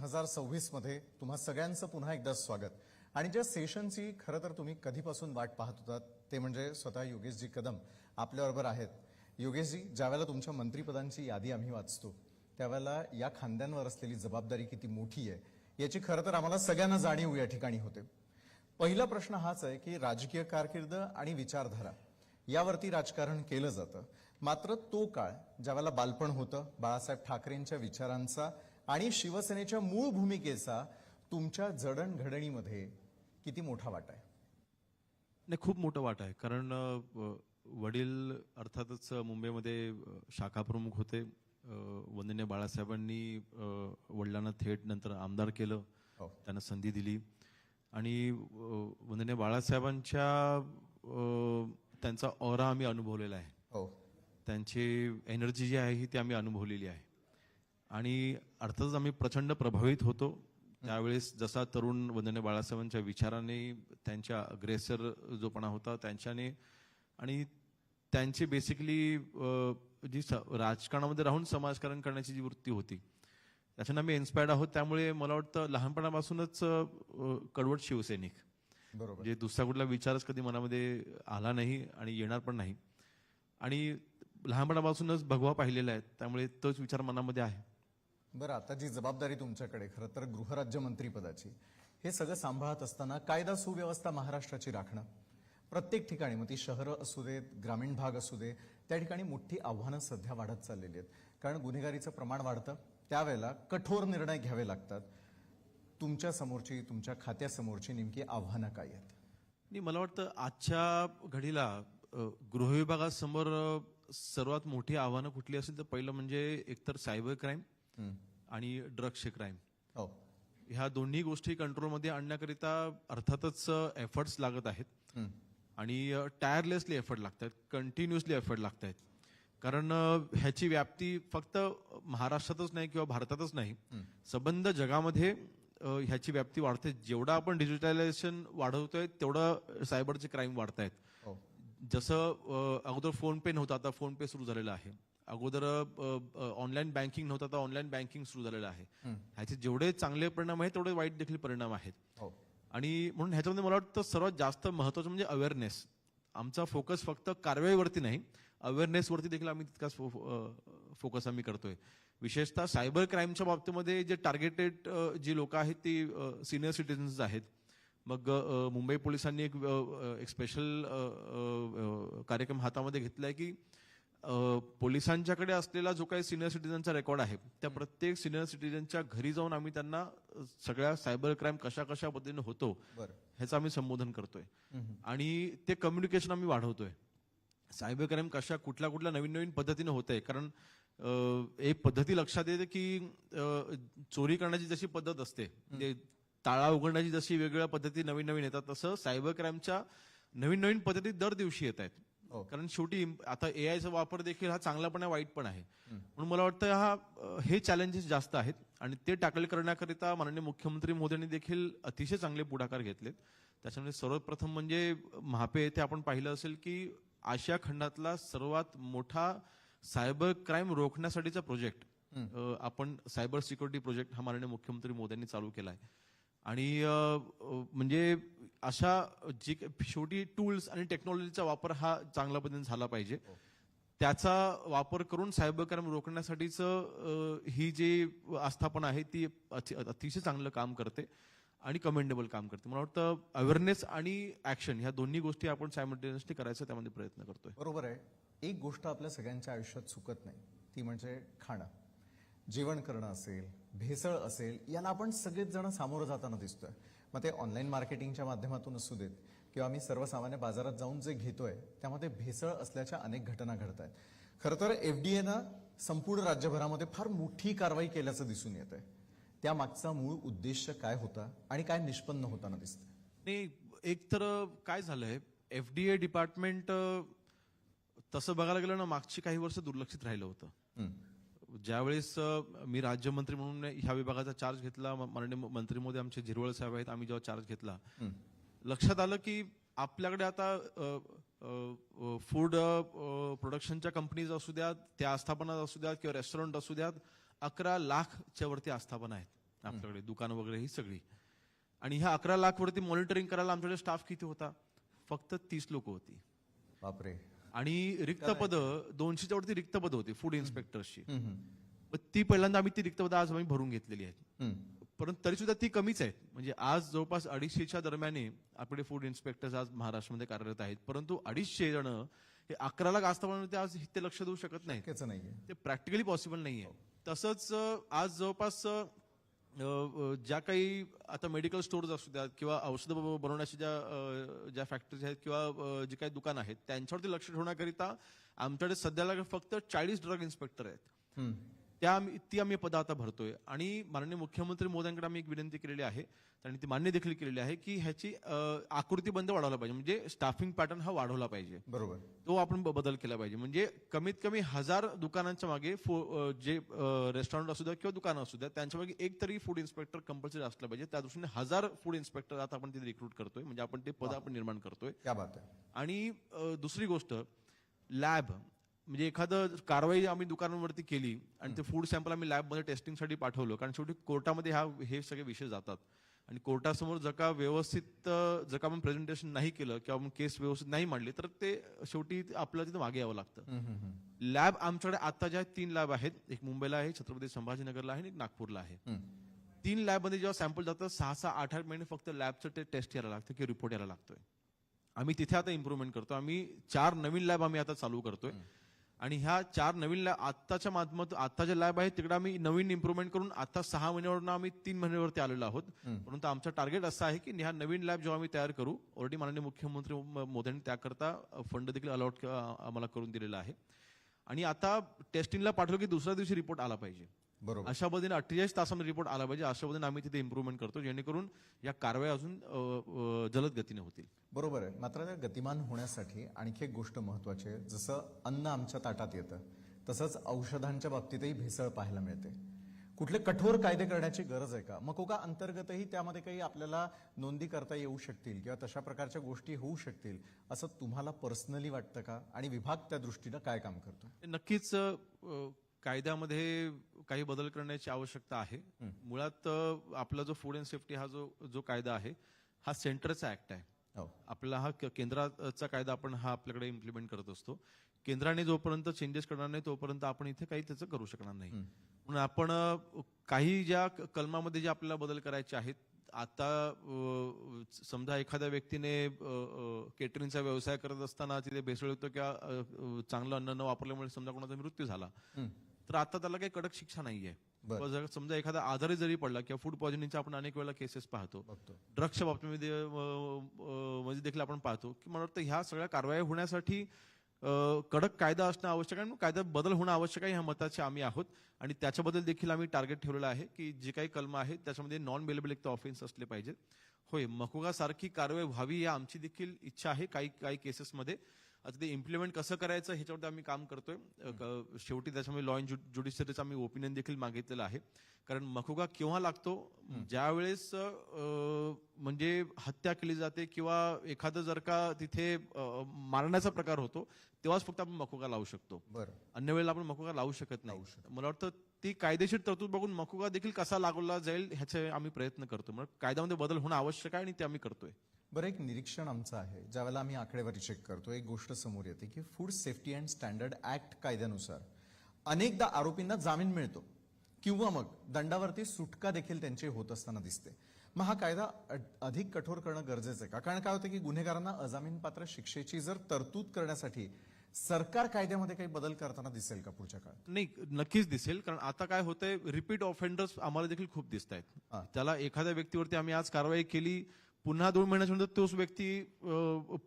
2026 मध्ये तुम्हा सगळ्यांचं पुन्हा एकदा स्वागत. आणि ज्या सेशनची खरं तर तुम्ही कधीपासून वाट पाहत होतात ते म्हणजे स्वतः योगेशजी कदम आपल्याबरोबर आहेत. योगेशजी, ज्यावेळेला तुमच्या मंत्रिपदांची यादी आम्ही वाचतो त्यावेळेला या खांद्यांवर असलेली जबाबदारी किती मोठी आहे याची खरं तर आम्हाला सगळ्यांना जाणीव या ठिकाणी होते. पहिला प्रश्न हाच आहे की राजकीय कारकीर्द आणि विचारधारा यावरती राजकारण केलं जातं, मात्र तो काळ ज्यावेळेला बालपण होतं, बाळासाहेब ठाकरेंच्या विचारांचा आणि शिवसेनेच्या मूळ भूमिकेचा तुमच्या जडणघडणीमध्ये किती मोठा वाटा आहे? नाही, खूप मोठं वाटा आहे. कारण वडील अर्थातच मुंबईमध्ये शाखा प्रमुख होते. वंदनीय बाळासाहेबांनी वडिलांना थेट नंतर आमदार केलं, त्यांना संधी दिली आणि वंदनीय बाळासाहेबांच्या त्यांचा ऑरा आम्ही अनुभवलेला आहे. त्यांची एनर्जी जी आहे ही ती आम्ही अनुभवलेली आहे आणि अर्थातच आम्ही प्रचंड प्रभावित होतो त्यावेळेस. जसा तरुण वंदनीय बाळासाहेबांच्या विचाराने, त्यांच्या अग्रेसर जोपणा होता त्यांच्याने आणि त्यांची बेसिकली जी राजकारणामध्ये राहून समाजकारण करण्याची जी वृत्ती होती त्याच्यानं आम्ही इन्स्पायर्ड आहोत. त्यामुळे मला वाटतं लहानपणापासूनच कडवट शिवसैनिक, बरोबर, जे दुसरा कुठला विचारच कधी मनामध्ये आला नाही आणि येणार पण नाही आणि लहानपणापासूनच भगवा पाहिलेला आहे, त्यामुळे तोच विचार मनामध्ये आहे. बरं, आता जी जबाबदारी तुमच्याकडे खरं तर गृहराज्यमंत्रीपदाची, हे सगळं सांभाळत असताना कायदा सुव्यवस्था महाराष्ट्राची राखणं प्रत्येक ठिकाणी, मग ती शहरं असू देत, ग्रामीण भाग असू दे, त्या ठिकाणी मोठी आव्हानं सध्या वाढत चाललेली आहेत. कारण गुन्हेगारीचं प्रमाण वाढतं, त्यावेळेला कठोर निर्णय घ्यावे लागतात. तुमच्या समोरची, तुमच्या खात्यासमोरची नेमकी आव्हानं काय आहेत? आणि मला वाटतं आजच्या घडीला गृहविभागासमोर सर्वात मोठी आव्हानं कुठली असेल तर पहिलं म्हणजे एकतर सायबर क्राईम आणि ड्रग्सचे क्राईम. ह्या दोन्ही गोष्टी कंट्रोलमध्ये आणण्याकरिता अर्थातच एफर्ट्स लागत आहेत आणि टायरलेसली एफर्ट लागतात, कंटिन्युअसली एफर्ट लागत आहेत. कारण ह्याची व्याप्ती फक्त महाराष्ट्रातच नाही किंवा भारतातच नाही, संबंध जगामध्ये ह्याची व्याप्ती वाढते. जेवढं आपण डिजिटलायझेशन वाढवतोय तेवढं सायबरचे क्राईम वाढत आहेत. जसं अगोदर फोन पे नव्हता, आता फोन पे सुरू झालेला आहे. अगोदर ऑनलाईन बँकिंग नव्हतं, आता ऑनलाईन बँकिंग सुरू झालेलं आहे. ह्याचे जेवढे चांगले परिणाम आहेत तेवढे वाईट देखील परिणाम आहेत. आणि म्हणून ह्याच्यामध्ये मला वाटतं सर्वात जास्त महत्वाचं म्हणजे अवेअरनेस. आमचा फोकस फक्त कारवाईवरती नाही, अवेअरनेसवरती देखील आम्ही तितकाच फोकस आम्ही करतोय. विशेषतः सायबर क्राईमच्या बाबतीमध्ये जे टार्गेटेड जी लोक आहेत ती सिनियर सिटीजन्स आहेत. मग मुंबई पोलिसांनी एक स्पेशल कार्यक्रम हातामध्ये घेतलाय की पोलिसांच्याकडे असलेला जो काही सिनियर सिटीजनचा रेकॉर्ड आहे त्या प्रत्येक सिनियर सिटीजनच्या घरी जाऊन आम्ही त्यांना सगळ्या सायबर क्राईम कशा कशा पद्धतीने होतो ह्याचं आम्ही संबोधन करतोय आणि ते कम्युनिकेशन आम्ही वाढवतोय. सायबर क्राईम कशा कुठल्या कुठल्या नवीन नवीन पद्धतीने होत आहे. कारण एक पद्धती लक्षात येते की चोरी करण्याची जशी पद्धत असते, म्हणजे ताळा उघडण्याची जशी वेगवेगळ्या पद्धती नवीन नवीन येतात, तसं सायबर क्राईमच्या नवीन नवीन पद्धती दर दिवशी येत आहेत. कारण शेवटी आता एआयचा वापर देखील हा चांगला पण आहे, वाईट पण आहे. म्हणून मला वाटतं हे चॅलेंजेस जास्त आहेत आणि ते टॅकल करण्याकरिता माननीय मुख्यमंत्री मोदींनी देखील अतिशय चांगले पुढाकार घेतलेत. त्याच्यामध्ये सर्वप्रथम म्हणजे म्हापे येथे आपण पाहिलं असेल की आशिया खंडातला सर्वात मोठा सायबर क्राईम रोखण्यासाठीचा प्रोजेक्ट, आपण सायबर सिक्युरिटी प्रोजेक्ट हा माननीय मुख्यमंत्री मोदींनी चालू केलाय. आणि म्हणजे अशा जी शेवटी टूल्स आणि टेक्नॉलॉजीचा वापर हा चांगल्या पद्धतीने झाला पाहिजे. त्याचा वापर करून सायबर क्राईम रोखण्यासाठीचं ही जी आस्थापना आहे ती अतिशय चांगलं काम करते आणि कमेंडेबल काम करते. मला वाटतं अवेअरनेस आणि ऍक्शन ह्या दोन्ही गोष्टी आपण सायमल्टेनियसली करायचा त्यामध्ये प्रयत्न करतोय. बरोबर आहे. एक गोष्ट आपल्या सगळ्यांच्या आयुष्यात चुकत नाही, ती म्हणजे खाणं. जेवण करणं असेल, भेसळ असेल, याला आपण सगळेच जण सामोरं जाताना दिसतोय. मग ते ऑनलाईन मार्केटिंगच्या माध्यमातून असू देत किंवा आम्ही सर्वसामान्य बाजारात जाऊन जे घेतोय त्यामध्ये भेसळ असल्याच्या अनेक घटना घडत आहेत. खरं तर एफडीएनं संपूर्ण राज्यभरामध्ये फार मोठी कारवाई केल्याचं दिसून येत आहे. त्यामागचा मूळ उद्देश काय होता आणि काय निष्पन्न होताना दिसतंय? नाही, एक तर काय झालंय, एफडीए डिपार्टमेंट तसं बघायला गेलं ना मागची काही वर्ष दुर्लक्षित राहिलं होतं. ज्यावेळेस मी राज्यमंत्री म्हणून ह्या विभागाचा चार्ज घेतला, माननीय मंत्री मोदी आमचे झिरवळ साहेब आहेत, आम्ही जेव्हा चार्ज घेतला लक्षात आलं की आपल्याकडे आता फूड प्रोडक्शनच्या कंपनीज असू द्यात, त्या आस्थापना असू द्यात किंवा रेस्टॉरंट असू द्यात, 11 लाखच्या वरती आस्थापना आहेत आपल्याकडे दुकानं वगैरे ही सगळी. आणि ह्या 11 लाख वरती मॉनिटरिंग करायला आमच्याकडे स्टाफ किती होता? फक्त 30 लोक होती. बापरे. आणि रिक्त पदं 200च्या वरती रिक्त पदं होती फूड इन्स्पेक्टरची. ती पहिल्यांदा आम्ही ती रिक्त पदं आज आम्ही भरून घेतलेली आहेत. परंतु तरी सुद्धा ती कमीच आहेत. म्हणजे आज जवळपास 250च्या दरम्याने आपले फूड इन्स्पेक्टर्स आज महाराष्ट्रामध्ये कार्यरत आहेत. परंतु 250 जण हे 11 लाख असताना ते आज ते लक्ष देऊ शकत नाहीत. शक्यच नाहीये. ते प्रॅक्टिकली पॉसिबल नाहीये. तसंच आज जवळपास ज्या काही आता मेडिकल स्टोर्स असू द्यात किंवा औषधं बनवण्याच्या ज्या फॅक्टरीज आहेत किंवा जे काही दुकान आहेत त्यांच्यावरती लक्ष ठेवण्याकरिता आमच्याकडे सध्याला फक्त 40 ड्रग इन्स्पेक्टर आहेत. ती आम्ही पदं आता भरतोय. आणि माननीय मुख्यमंत्री मोदयांकडे आम्ही एक विनंती केलेली आहे, त्यांनी ती मान्य देखील केलेली आहे की ह्याची आकृतीबंध वाढवला पाहिजे. म्हणजे स्टाफिंग पॅटर्न हा वाढवला पाहिजे. बरोबर. तो आपण बदल केला पाहिजे. म्हणजे कमीत कमी 1000 दुकानांच्या मागे जे रेस्टॉरंट असू द्या किंवा दुकानं असू द्या त्यांच्या मागे एक तरी फूड इन्स्पेक्टर कंपल्सरी असलं पाहिजे. त्या दृष्टीने 1000 फूड इन्स्पेक्टर आता आपण तिथे रिक्रूट करतोय. म्हणजे आपण ते पद आपण निर्माण करतोय. क्या बात आहे. आणि दुसरी गोष्ट लॅब, म्हणजे एखादं कारवाई आम्ही दुकानांवरती केली आणि ते फूड सॅम्पल आम्ही लॅबमध्ये टेस्टिंगसाठी पाठवलं. कारण शेवटी कोर्टामध्ये हे सगळे विषय जातात आणि कोर्टासमोर जर का व्यवस्थित जर का आपण प्रेझेंटेशन नाही केलं किंवा आपण केस व्यवस्थित नाही मांडली तर ते शेवटी आपल्याला तिथे मागे यावं लागतं. लॅब आमच्याकडे आता ज्या 3 लॅब आहेत, एक मुंबईला आहे, छत्रपती संभाजीनगरला आहे आणि एक नागपूरला आहे. 3 लॅबमध्ये जेव्हा सॅम्पल जातं 6-6, 8-8 महिने फक्त लॅबचं टेस्ट यायला लागतं किंवा रिपोर्ट यायला लागतोय. आम्ही तिथे आता इम्प्रुव्हमेंट करतो. आम्ही 4 नवीन लॅब आम्ही आता चालू करतोय. आणि ह्या 4 नवीन लॅब आत्ताच्या माध्यमातून आता जे लॅब आहेत तिकडे आम्ही नवीन इम्प्रुव्हमेंट करून आता 6 महिन्यावरून आम्ही 3 महिन्यावरती आलेलो आहोत. परंतु आमचं टार्गेट असं आहे की ह्या नवीन लॅब जेव्हा आम्ही तयार करू, ऑलरेडी माननीय मुख्यमंत्री मोदींनी त्याकरता फंड देखील अलॉट आम्हाला करून दिलेला आहे. आणि आता टेस्टिंगला पाठवलं की दुसऱ्या दिवशी रिपोर्ट आला पाहिजे. बरोबर. अशा पद्धतीने 48 तासामध्ये रिपोर्ट आला पाहिजे. अशा पद्धतीने आम्ही तिथे इम्प्रुव्हमेंट करतो जेणेकरून या कारवाई अजून जलद गतीने होतील. बरोबर आहे. मात्र त्या गतिमान होण्यासाठी आणखी एक गोष्ट महत्वाची आहे. जसं अन्न आमच्या ताटात येतं तसंच औषधांच्या बाबतीतही भेसळ पाहायला मिळते. कुठले कठोर कायदे करण्याची गरज आहे का? मकोका अंतर्गतही त्यामध्ये काही आपल्याला नोंदी करता येऊ शकतील किंवा तशा प्रकारच्या गोष्टी होऊ शकतील असं तुम्हाला पर्सनली वाटतं का? आणि विभाग त्या दृष्टीनं काय काम करतो? नक्कीच कायद्यामध्ये काही बदल करण्याची आवश्यकता आहे. मुळात आपला जो फूड अँड सेफ्टी हा जो कायदा आहे हा सेंटरचा ऍक्ट आहे. आपला हा केंद्राचा कायदा आपण हा आपल्याकडे इम्प्लिमेंट करत असतो. केंद्राने जोपर्यंत चेंजेस करणार नाही तोपर्यंत आपण इथे काही त्याचं करू शकणार नाही. म्हणून आपण काही ज्या कलमामध्ये जे आपल्याला बदल करायचे आहेत, आता समजा एखाद्या व्यक्तीने केटरिंगचा व्यवसाय करत असताना तिथे भेसळ होतं किंवा चांगलं अन्न न वापरल्यामुळे समजा कोणाचा मृत्यू झाला तर आता त्याला काही कडक शिक्षा नाहीये. जर समजा एखादा आजारी जरी पडला किंवा फूड पॉइझनिंगच्या आपण अनेक वेळेला केसेस पाहतो, ड्रग्सच्या बाबतीमध्ये देखील आपण पाहतो की मला वाटतं ह्या सगळ्या कारवाया होण्यासाठी कडक कायदा असणं आवश्यक आहे. कायद्यात बदल होणं आवश्यक आहे ह्या मताचे आम्ही आहोत. आणि त्याच्याबद्दल देखील आम्ही टार्गेट ठेवलेलं आहे की जे काही कलम आहेत त्याच्यामध्ये नॉन बेलेबल एक ऑफेन्स असले पाहिजेत. होय, मकोका सारखी कारवाई व्हावी या आमची देखील इच्छा आहे काही केसेसमध्ये. आता ते इम्प्लिमेंट कसं करायचं ह्याच्यावरती आम्ही काम करतोय. शेवटी त्याच्यामध्ये लॉ अँड ज्युडिशरीचं आम्ही ओपिनियन देखील मागितलेलं आहे. कारण मकोका केव्हा लागतो? ज्यावेळेस म्हणजे हत्या केली जाते किंवा एखादं जर का तिथे मारण्याचा प्रकार होतो तेव्हाच फक्त आपण मकोका लावू शकतो. अन्य वेळेला आपण मकोका लावू शकत नाही. मला वाटतं ती कायदेशीर तरतूद बघून मकोका देखील कसा लागवला जाईल ह्याचे आम्ही प्रयत्न करतो. म्हणजे कायद्यामध्ये बदल होणं आवश्यक आहे आणि ते आम्ही करतोय. बरं, एक निरीक्षण आमचं आहे. ज्यावेळेला आम्ही आकडेवारी चेक करतो एक गोष्ट समोर येते की food safety and standard act कायद्यानुसार अनेकदा आरोपींना जामीन मिळतो किंवा मग दंडावरती सुटका देखील त्यांची होत असताना दिसते. मग हा कायदा अधिक कठोर करणं गरजेचं आहे का? कारण काय होतं की गुन्हेगारांना अजामीनपात्र शिक्षेची जर तरतूद करण्यासाठी सरकार कायद्यामध्ये काही बदल करताना दिसेल का पुढच्या काळात? नाही, नक्कीच दिसेल. कारण आता काय होतंय, रिपीट ऑफेंडर्स आम्हाला देखील खूप दिसत आहेत. त्याला एखाद्या व्यक्तीवरती आम्ही आज कारवाई केली, पुन्हा 2 महिन्याच्या नंतर तोच व्यक्ती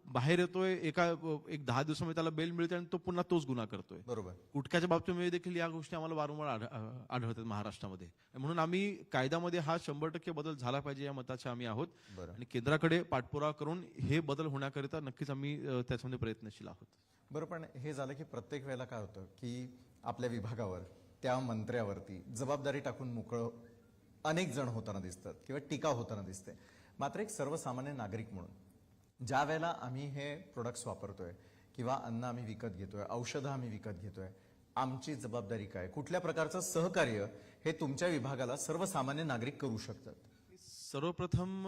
बाहेर येतोय, एक 10 दिवसामध्ये त्याला बेल मिळते आणि तो पुन्हा तोच गुन्हा करतोय. बरोबर. गुटख्याच्या बाबतीमध्ये देखील या गोष्टी आम्हाला वारंवार आढळतात महाराष्ट्रामध्ये. म्हणून आम्ही कायद्यामध्ये हा 100% बदल झाला पाहिजे या मताचे आम्ही आहोत. आणि केंद्राकडे पाठपुरावा करून हे बदल होण्याकरिता नक्कीच आम्ही त्याच्यामध्ये प्रयत्नशील आहोत. बरं, पण हे झालं की प्रत्येक वेळेला काय होतं की आपल्या विभागावर त्या मंत्र्यावरती जबाबदारी टाकून मोकळं अनेक जण होताना दिसतात किंवा टीका होताना दिसते. मात्र एक सर्वसामान्य नागरिक म्हणून ज्या वेळेला आम्ही हे प्रोडक्ट्स वापरतोय किंवा अन्न आम्ही विकत घेतोय, औषधं आम्ही विकत घेतोय, आमची जबाबदारी काय, कुठल्या प्रकारचं सहकार्य हे तुमच्या विभागाला सर्वसामान्य नागरिक करू शकतात? सर्वप्रथम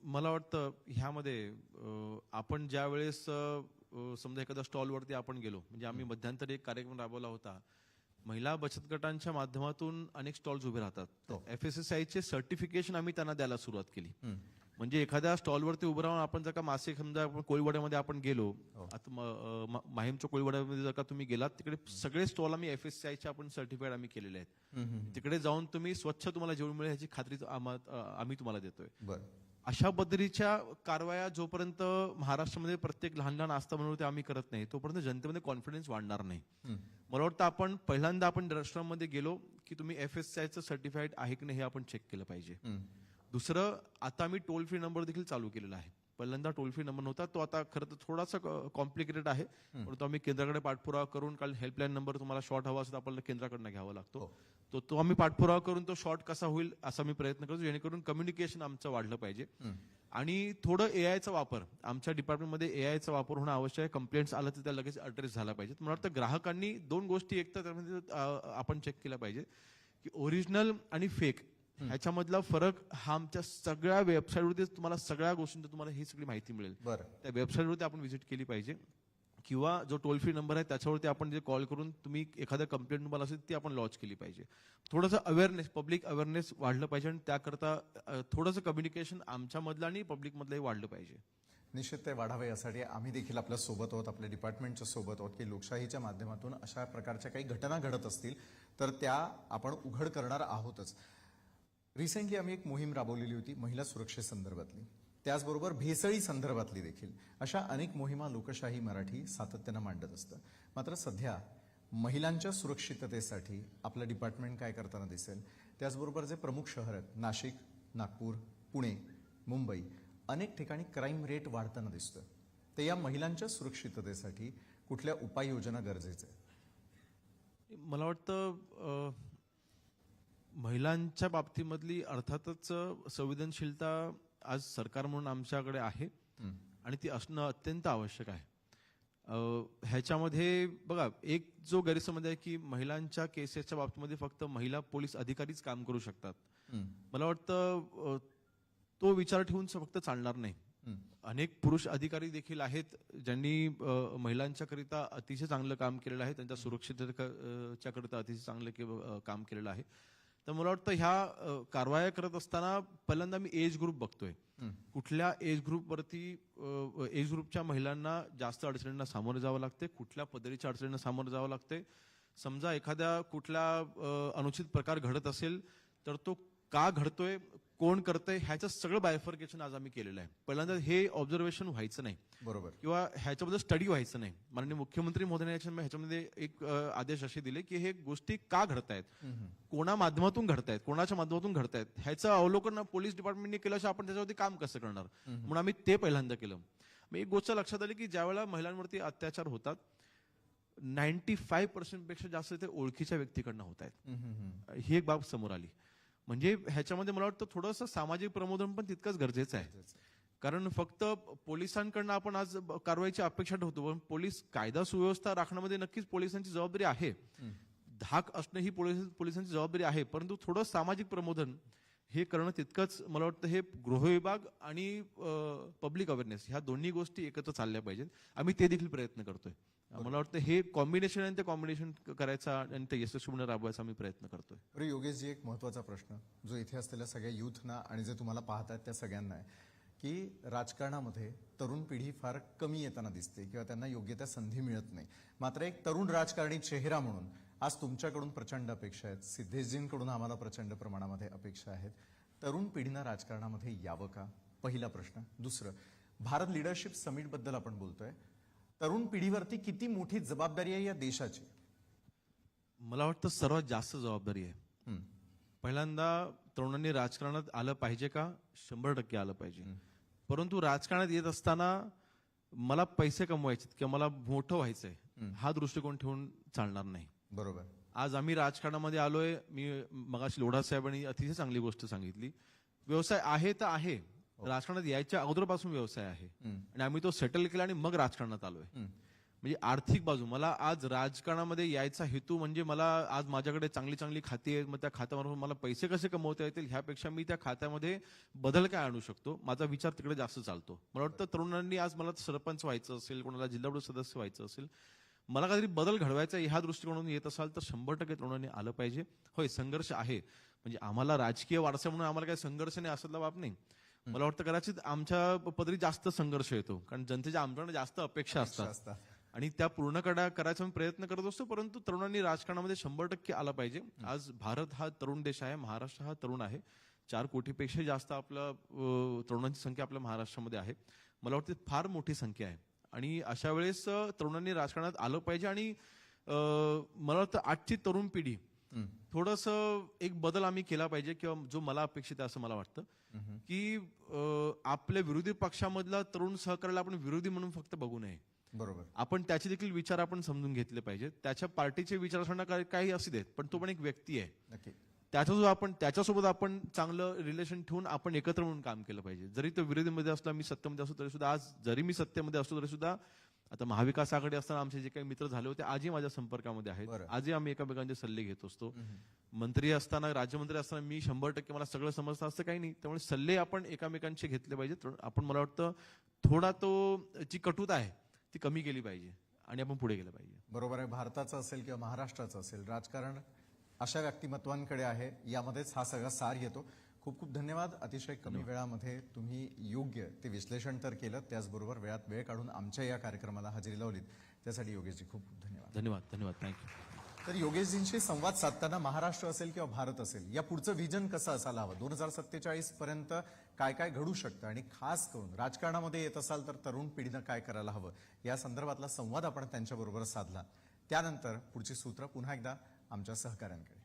मला वाटतं ह्यामध्ये आपण ज्या वेळेस समजा एखाद्या स्टॉलवरती आपण गेलो, म्हणजे आम्ही मध्यंतरी एक कार्यक्रम राबवला होता, महिला बचत गटांच्या माध्यमातून अनेक स्टॉल्स उभे राहतात. FSSAI चे सर्टिफिकेशन आम्ही त्यांना द्यायला सुरुवात केली. म्हणजे एखाद्या स्टॉलवरती उभं राहून आपण जर का मासे, समजा आपण कोळीवाड्यामध्ये आपण गेलो, आता माहीमच्या कोळीवाड्यामध्ये जर का तुम्ही गेलात, तिकडे सगळे स्टॉल आम्ही FSSAI चे आपण सर्टिफाईड आम्ही केलेले आहेत. तिकडे जाऊन तुम्ही स्वच्छ तुम्हाला जेवण मिळेल ह्याची खात्री आम्ही तुम्हाला देतोय. बरं. अशा पद्धतीच्या कारवाया जोपर्यंत महाराष्ट्रामध्ये प्रत्येक लहान लहान आस्था म्हणून ते आम्ही करत नाही, तोपर्यंत जनतेमध्ये कॉन्फिडन्स वाढणार नाही. मला वाटतं आपण पहिल्यांदा आपण रेस्टॉरंटमध्ये गेलो की तुम्ही FSSAI चं सर्टिफाईड आहे की नाही हे आपण चेक केलं पाहिजे. दुसरं, आता आम्ही टोल फ्री नंबर देखील चालू केलेला आहे. पहिल्यांदा टोल फ्री नंबर नव्हता, तो आता खरं तर थोडासा कॉम्प्लिकेटेड आहे, परंतु आम्ही केंद्राकडे पाठपुरावा करून, कारण हेल्पलाईन नंबर तुम्हाला शॉर्ट हवा असेल तर आपल्याला केंद्राकडनं घ्यावा लागतो, तो आम्ही पाठपुरावा करून तो शॉर्ट कसा होईल असा मी प्रयत्न करतो, जेणेकरून कम्युनिकेशन आमचं वाढलं पाहिजे. आणि थोडं AIचा वापर, आमच्या डिपार्टमेंटमध्ये AIचा वापर होणं आवश्यक आहे. कंप्लेंट्स आलं तर त्या लगेच अड्रेस झाला पाहिजे. मला वाटतं ग्राहकांनी दोन गोष्टी एक तर त्यामध्ये आपण चेक केल्या पाहिजे की ओरिजिनल आणि फेक ह्याच्यामधला फरक हा आमच्या सगळ्या वेबसाईटवरती तुम्हाला सगळ्या गोष्टींची तुम्हाला ही सगळी माहिती मिळेल. त्या वेबसाईटवरती आपण व्हिजिट केली पाहिजे, किंवा जो टोल फ्री नंबर आहे त्याच्यावरती आपण जे कॉल करून तुम्ही एखाद्या कंप्लेंट तुम्हाला असेल ती आपण लॉन्च केली पाहिजे. थोडंसं अवेअरनेस, पब्लिक अवेअरनेस वाढलं पाहिजे, आणि त्याकरता थोडंसं कम्युनिकेशन आमच्यामधलं आणि पब्लिकमधलंही वाढलं पाहिजे. निश्चित ते वाढावे यासाठी आम्ही देखील आपल्या सोबत आहोत, आपल्या डिपार्टमेंटच्या सोबत आहोत, की लोकशाहीच्या माध्यमातून अशा प्रकारच्या काही घटना घडत असतील तर त्या आपण उघड करणार आहोतच. रिसेंटली आम्ही एक मोहीम राबवलेली होती महिला सुरक्षेसंदर्भातली, त्याचबरोबर भेसळी संदर्भातली देखील. अशा अनेक मोहिमा लोकशाही मराठी सातत्यानं मांडत असतं. मात्र सध्या महिलांच्या सुरक्षिततेसाठी आपलं डिपार्टमेंट काय करताना दिसेल, त्याचबरोबर जे प्रमुख शहर आहेत नाशिक, नागपूर, पुणे, मुंबई, अनेक ठिकाणी क्राईम रेट वाढताना दिसतं. तर या महिलांच्या सुरक्षिततेसाठी कुठल्या उपाययोजना गरजेच्या आहेत? मला वाटतं महिलांच्या बाबतीमधली अर्थातच संवेदनशीलता आज सरकार म्हणून आमच्याकडे आहे, आणि ती असणं अत्यंत आवश्यक आहे. ह्याच्यामध्ये बघा, एक जो गैरसमज आहे की महिलांच्या केसेसच्या बाबतीमध्ये फक्त महिला पोलीस अधिकारीच काम करू शकतात. मला वाटतं तो विचार ठेवून फक्त चालणार नाही. अनेक पुरुष अधिकारी देखील आहेत ज्यांनी महिलांच्या करिता अतिशय चांगलं काम केलेलं आहे, त्यांच्या सुरक्षिततेच्या करिता अतिशय चांगलं काम केलेलं आहे. तर मला वाटतं ह्या कारवाया करत असताना पहिल्यांदा मी एज ग्रुप बघतोय, कुठल्या एज ग्रुपच्या महिलांना जास्त अडचणींना सामोरं जावं लागते, कुठल्या पद्धतीच्या अडचणींना सामोरं जावं लागते. समजा एखाद्या कुठला अनुचित प्रकार घडत असेल तर तो का घडतोय, कोण करतंय, ह्याचं सगळं बायफर्केशन आज आम्ही केलेलं आहे. पहिल्यांदा हे ऑब्झर्वेशन व्हायचं नाही, बरोबर, किंवा ह्याच्याबद्दल स्टडी व्हायचं नाही. माननीय मुख्यमंत्री महोदयांनी ह्याच्यामध्ये एक आदेश असे दिले की हे गोष्टी का घडतायत, कोणा माध्यमातून घडतायत, कोणाच्या माध्यमातून घडतायत, ह्याचं अवलोकन पोलीस डिपार्टमेंटने केल्याशिवाय आपण त्याच्यावरती काम कसं करणार, म्हणून आम्ही ते पहिल्यांदा केलं. मग एक गोष्ट लक्षात आली की ज्यावेळेला महिलांवरती अत्याचार होतात 95% पेक्षा जास्त ते ओळखीच्या व्यक्तीकडनं होत आहेत, ही एक बाब समोर आली. म्हणजे ह्याच्यामध्ये मला वाटतं थोडंसं सामाजिक प्रबोधन पण तितकंच गरजेचं आहे. कारण फक्त पोलिसांकडनं आपण आज कारवाईची अपेक्षा ठेवतो, पण पोलीस कायदा सुव्यवस्था राखण्यामध्ये नक्कीच पोलिसांची जबाबदारी आहे, धाक असणं ही पोलिसांची जबाबदारी आहे, परंतु थोडं सामाजिक प्रबोधन हे करणं तितकंच मला वाटतं हे गृहविभाग आणि पब्लिक अवेअरनेस ह्या दोन्ही गोष्टी एकत्र चालल्या पाहिजेत. आम्ही ते देखील प्रयत्न करतोय. मला वाटतं हे कॉम्बिनेशन आणि ते कॉम्बिनेशन करायचा आणि ते यशस्वीपणे राबवायचा आम्ही प्रयत्न करतोय. अरे योगेशजी, एक महत्वाचा प्रश्न जो इथे असलेल्या सगळ्या युथना आणि जे तुम्हाला पाहतात त्या सगळ्यांना आहे की राजकारणामध्ये तरुण पिढी फार कमी येताना दिसते किंवा त्यांना योग्य त्या संधी मिळत नाही. मात्र एक तरुण राजकारणी चेहरा म्हणून आज तुमच्याकडून प्रचंड अपेक्षा आहेत, सिद्धेशजींकडून आम्हाला प्रचंड प्रमाणामध्ये अपेक्षा आहेत. तरुण पिढीनं राजकारणामध्ये यावं का, पहिला प्रश्न. दुसरं, भारत लीडरशिप समिट बद्दल आपण बोलतोय, तरुण पिढीवरती किती मोठी जबाबदारी आहे या देशाची? मला वाटतं सर्वात जास्त जबाबदारी आहे. पहिल्यांदा तरुणांनी राजकारणात आलं पाहिजे का? 100% आलं पाहिजे. परंतु राजकारणात येत असताना मला पैसे कमवायचे किंवा मला मोठं व्हायचंय हा दृष्टिकोन ठेवून चालणार नाही. बरोबर. आज आम्ही राजकारणामध्ये आलोय, मी मगाशी लोढा साहेबांनी अतिशय चांगली गोष्ट सांगितली, व्यवसाय आहे तर आहे, राजकारणात यायच्या अगोदरपासून व्यवसाय आहे, आणि आम्ही तो सेटल केला आणि मग राजकारणात आलोय. म्हणजे आर्थिक बाजू, मला आज राजकारणामध्ये यायचा हेतू म्हणजे मला आज माझ्याकडे चांगली चांगली खाती आहेत, मग त्या खात्यामार्फत मला पैसे कसे कमवता येतील ह्यापेक्षा मी त्या खात्यामध्ये बदल काय आणू शकतो, माझा विचार तिकडे जास्त चालतो. मला वाटतं तरुणांनी आज मला सरपंच व्हायचं असेल, कोणाला जिल्हा परिषद सदस्य व्हायचं असेल, मला काहीतरी बदल घडवायचा ह्या दृष्टिकोनातून येत असाल तर 100% तरुणांनी आलं पाहिजे. होय, संघर्ष आहे, म्हणजे आम्हाला राजकीय वारसा म्हणून आम्हाला काही संघर्ष नाही असला बाब नाही. मला वाटतं कदाचित आमच्या पदरी जास्त संघर्ष येतो, कारण जनतेच्या आमच्याकडे जास्त अपेक्षा असतात आणि त्या पूर्ण करायचा मी प्रयत्न करत असतो. परंतु तरुणांनी राजकारणामध्ये 100% आला पाहिजे. आज भारत हा तरुण देश आहे, महाराष्ट्र हा तरुण आहे. 4 कोटीपेक्षा जास्त आपलं तरुणांची संख्या आपल्या महाराष्ट्रामध्ये आहे. मला वाटतं फार मोठी संख्या आहे आणि अशा वेळेस तरुणांनी राजकारणात आलं पाहिजे. आणि मला वाटतं आजची तरुण पिढी थोडंसं एक बदल आम्ही केला पाहिजे, किंवा जो मला अपेक्षित आहे असं मला वाटतं की आपल्या विरोधी पक्षामधला तरुण सहकार्याला आपण विरोधी म्हणून फक्त बघू नये. बरोबर. आपण त्याचे देखील विचार आपण समजून घेतले पाहिजे. त्याच्या पार्टीचे विचारसरणी काही असू देत, पण तो पण एक व्यक्ती आहे. नक्की. त्याच्यासोबत आपण चांगलं रिलेशन ठेवून आपण एकत्र म्हणून काम केलं पाहिजे. जरी तो विरोधीमध्ये असला, मी सत्तेमध्ये असतो तरी सुद्धा, आज जरी मी सत्तेमध्ये असतो तरी सुद्धा, आता महाविकास आघाडी असताना आमचे जे काही मित्र झाले होते आजही माझ्या संपर्कामध्ये आहेत. आजही आम्ही एकमेकांचे सल्ले घेत असतो. मंत्री असताना, राज्यमंत्री असताना मी 100% मला सगळं समजतं असं काही नाही. त्यामुळे सल्ले आपण एकमेकांचे घेतले पाहिजेत. आपण, मला वाटतं थोडा जी कटुता आहे ती कमी केली पाहिजे आणि आपण पुढे गेलं पाहिजे. बरोबर आहे. भारताचं असेल किंवा महाराष्ट्राचं असेल, राजकारण अशा व्यक्तिमत्वांकडे आहे, यामध्येच हा सगळा सार येतो. खूप खूप धन्यवाद. अतिशय कमी वेळामध्ये तुम्ही योग्य ते विश्लेषण तर केलं, त्याचबरोबर वेळात वेळ काढून आमच्या या कार्यक्रमाला हजेरी लावलीत, त्यासाठी योगेशजी खूप खूप धन्यवाद. धन्यवाद. थँक्यू. तर योगेशजींशी संवाद साधताना महाराष्ट्र असेल किंवा भारत असेल, या पुढचं व्हिजन कसं असायला हवं, 2047 पर्यंत काय काय घडू शकतं, आणि खास करून राजकारणामध्ये येत असाल तर तरुण पिढीनं काय करायला हवं, या संदर्भातला संवाद आपण त्यांच्याबरोबर साधला. त्यानंतर पुढची सूत्र पुन्हा एकदा आमच्या सहकाऱ्यांकडे.